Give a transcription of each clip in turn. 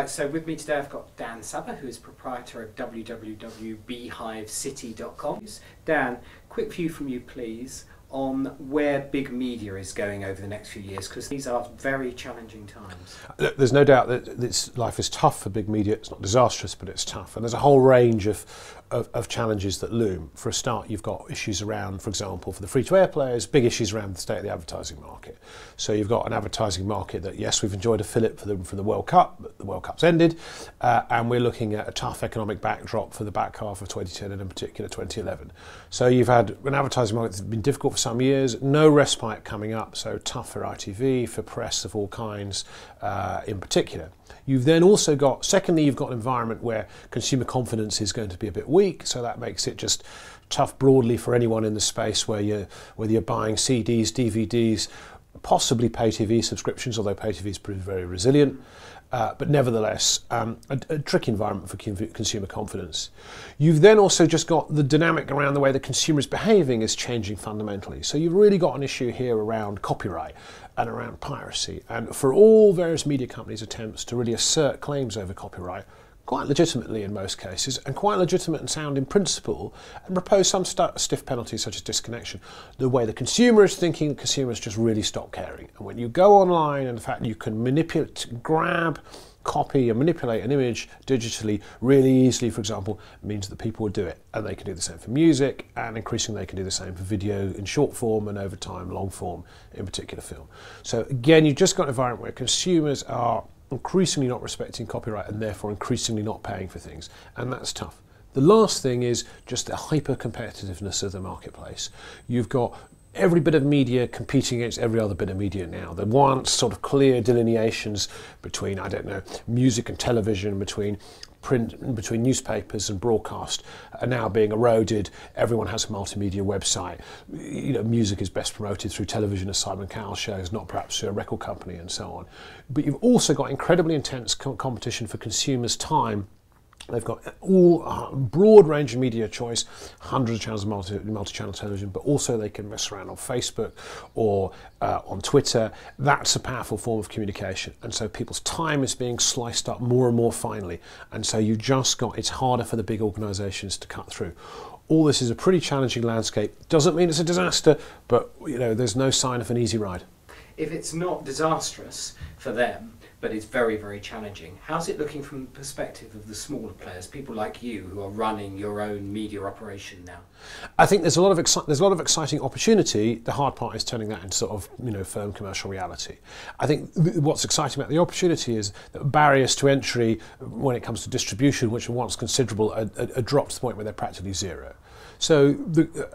Right, so with me today I've got Dan Sabbagh, who is proprietor of www.beehivecity.com. Dan, quick view from you please on where big media is going over the next few years, because these are very challenging times. Look, there's no doubt that life is tough for big media. It's not disastrous, but it's tough. And there's a whole range of challenges that loom. For a start, you've got issues around, for example, for the free-to-air players, big issues around the state of the advertising market. So you've got an advertising market that, yes, we've enjoyed a fillip for the World Cup, but the World Cup's ended, and we're looking at a tough economic backdrop for the back half of 2010 and in particular 2011. So you've had an advertising market that's been difficult for some years, no respite coming up, so tough for ITV, for press of all kinds in particular. You've then also got, secondly, you've got an environment where consumer confidence is going to be a bit weak, so that makes it just tough broadly for anyone in the space whether you're buying CDs, DVDs, possibly pay TV subscriptions, although pay TV is proved very resilient. But nevertheless, a tricky environment for consumer confidence. You've then also just got the dynamic around the way the consumer is behaving is changing fundamentally. So you've really got an issue here around copyright and around piracy. And for all various media companies' attempts to really assert claims over copyright, quite legitimately in most cases, and quite legitimate and sound in principle, and propose some stiff penalties such as disconnection. The way the consumer is thinking, the consumers just really stop caring. And when you go online, and in fact you can manipulate, grab, copy and manipulate an image digitally really easily, for example, means that people will do it. And they can do the same for music, and increasingly they can do the same for video in short form and over time long form, in particular film. So again, you've just got an environment where consumers are increasingly not respecting copyright and therefore increasingly not paying for things, and that's tough. The last thing is just the hyper competitiveness of the marketplace. You've got every bit of media competing against every other bit of media now. There once sort of clear delineations between, I don't know, music and television, between print, between newspapers and broadcast are now being eroded. Everyone has a multimedia website. You know, music is best promoted through television as Simon Cowell shows, not perhaps through a record company and so on. But you've also got incredibly intense competition for consumers' time. They've got a broad range of media choice, hundreds of channels of multi-channel television, but also they can mess around on Facebook or on Twitter. That's a powerful form of communication. And so people's time is being sliced up more and more finely. And so you just got, it's harder for the big organisations to cut through. All this is a pretty challenging landscape. Doesn't mean it's a disaster, but you know, there's no sign of an easy ride. If it's not disastrous for them, but it's very, very challenging, how's it looking from the perspective of the smaller players, people like you who are running your own media operation now? I think there's a lot of exciting opportunity. The hard part is turning that into sort of, you know, firm commercial reality. I think what's exciting about the opportunity is that barriers to entry when it comes to distribution, which were once considerable, are dropped to the point where they're practically zero. So,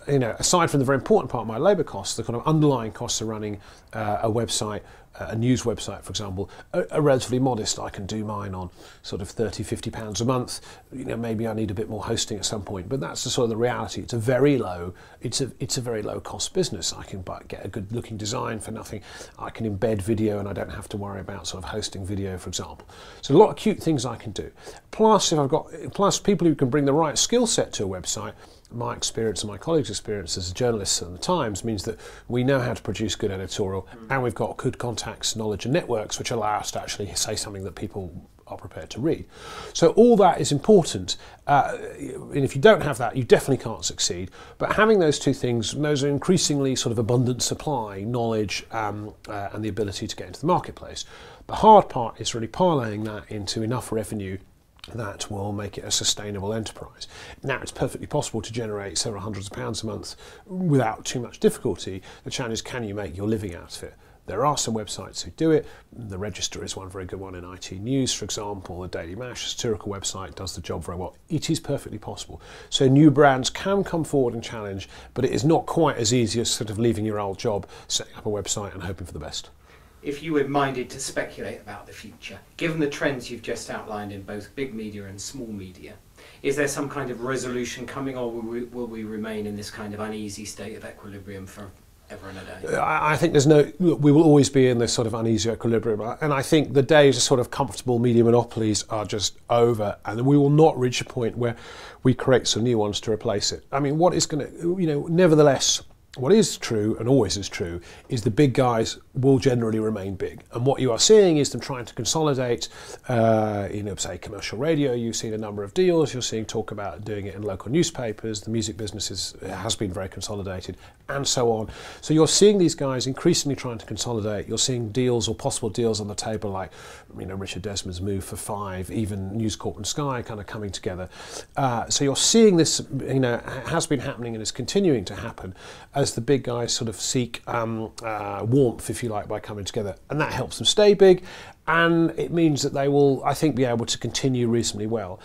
you know, aside from the very important part of my labour costs, the kind of underlying costs of running a website, a news website, for example, are relatively modest. I can do mine on sort of £30–50 a month. You know, maybe I need a bit more hosting at some point, but that's the sort of the reality. It's a very low, it's a very low cost business. I can get a good looking design for nothing. I can embed video, and I don't have to worry about sort of hosting video, for example. So a lot of cute things I can do. Plus, plus people who can bring the right skill set to a website. My experience and my colleagues' experience as journalists in the Times means that we know how to produce good editorial, and we've got good contacts, knowledge and networks which allow us to actually say something that people are prepared to read. So all that is important, and if you don't have that, you definitely can't succeed. But having those two things, those are increasingly sort of abundant supply, knowledge and the ability to get into the marketplace. The hard part is really parlaying that into enough revenue that will make it a sustainable enterprise. Now, it's perfectly possible to generate several hundreds of pounds a month without too much difficulty. The challenge is, can you make your living out of it? There are some websites who do it. The Register is one very good one in IT News, for example. The Daily Mash, a satirical website, does the job very well. It is perfectly possible. So new brands can come forward and challenge, but it is not quite as easy as sort of leaving your old job, setting up a website and hoping for the best. If you were minded to speculate about the future, given the trends you've just outlined in both big media and small media, is there some kind of resolution coming, or will we remain in this kind of uneasy state of equilibrium for ever and a day? I think there's no, we will always be in this sort of uneasy equilibrium, and I think the days of sort of comfortable media monopolies are just over, and we will not reach a point where we create some new ones to replace it. I mean, what is going to, you know, nevertheless, what is true and always is true is the big guys will generally remain big, and what you are seeing is them trying to consolidate. Say commercial radio, you've seen a number of deals. You're seeing talk about doing it in local newspapers. The music business has been very consolidated, and so on. So you're seeing these guys increasingly trying to consolidate. You're seeing deals or possible deals on the table, like Richard Desmond's move for 5, even News Corp and Sky kind of coming together. So you're seeing this, has been happening and is continuing to happen as the big guys sort of seek warmth, if you like, by coming together, and that helps them stay big, and it means that they will, I think, be able to continue reasonably well.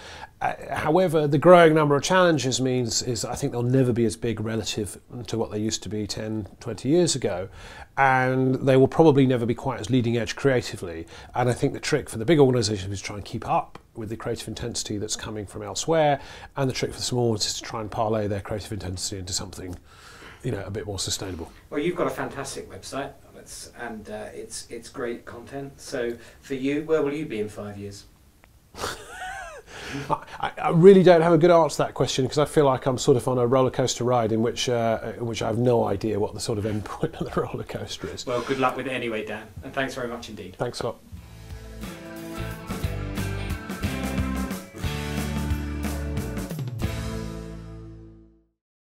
However, the growing number of challenges means I think they'll never be as big relative to what they used to be 10, 20 years ago, and they will probably never be quite as leading edge creatively. And I think the trick for the big organisations is to try and keep up with the creative intensity that's coming from elsewhere, and the trick for the small ones is to try and parlay their creative intensity into something a bit more sustainable. Well, you've got a fantastic website, and it's great content. So for you, where will you be in 5 years? I really don't have a good answer to that question, because I feel like I'm sort of on a roller coaster ride in which I have no idea what the sort of end point of the roller coaster is. Well, good luck with it anyway, Dan, and thanks very much indeed. Thanks a lot.